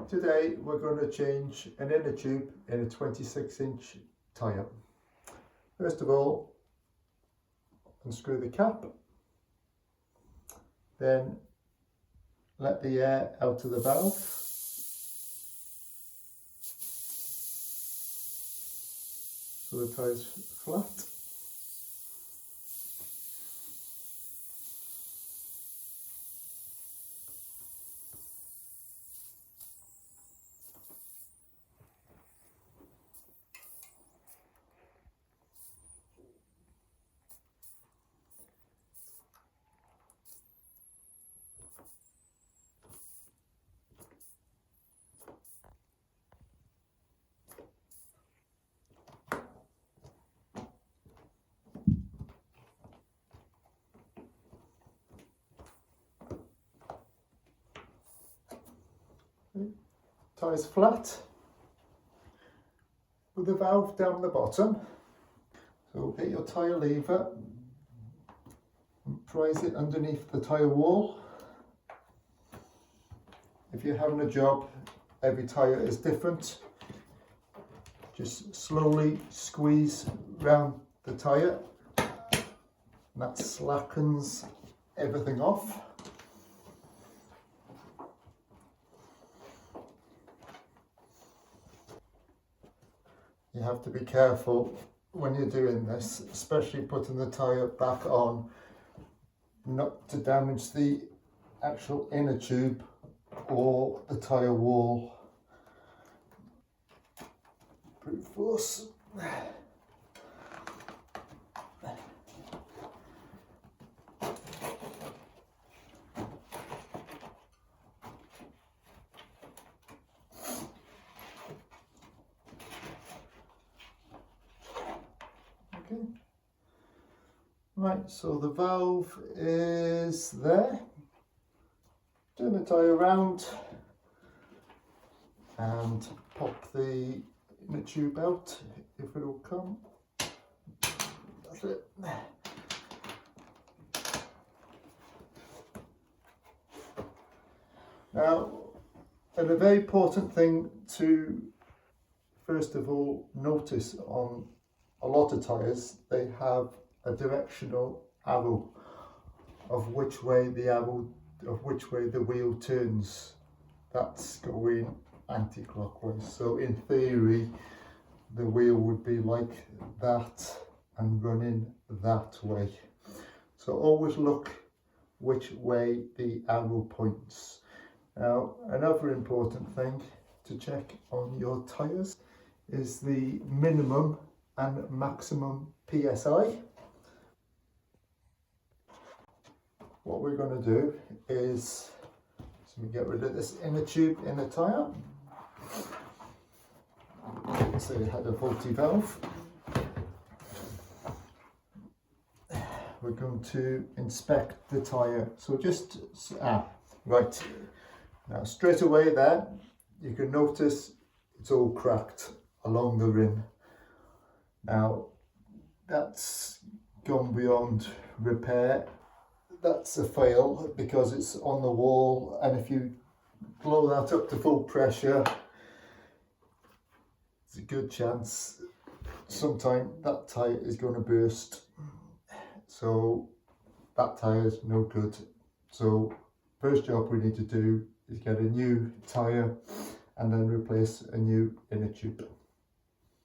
Today we're going to change an inner tube in a 26-inch tyre. First of all, unscrew the cap, then let the air out of the valve. So the tyre's flat. Tyre's flat with the valve down the bottom. So get your tyre lever and prise it underneath the tyre wall. If you're having a job, every tyre is different. Just slowly squeeze round the tyre and that slackens everything off. You have to be careful when you're doing this, especially putting the tyre back on, not to damage the actual inner tube or the tyre wall. Brute force. Okay. Right, so the valve is there. Turn the tyre around and pop the inner tube out if it will come. That's it. Now, a very important thing to first of all notice on a lot of tyres, they have a directional arrow of which way the wheel turns. That's going anti-clockwise. So in theory, the wheel would be like that and running that way. So always look which way the arrow points. Now, another important thing to check on your tyres is the minimum and maximum PSI. What we're going to do is, so we get rid of this inner tube in the tyre. So it had a faulty valve. We're going to inspect the tyre. So just, right. Now straight away there, you can notice it's all cracked along the rim. Now that's gone beyond repair. That's a fail because it's on the wall, and if you blow that up to full pressure, it's a good chance sometime that tyre is going to burst. So that tyre is no good. So first job we need to do is get a new tyre and then replace a new inner tube.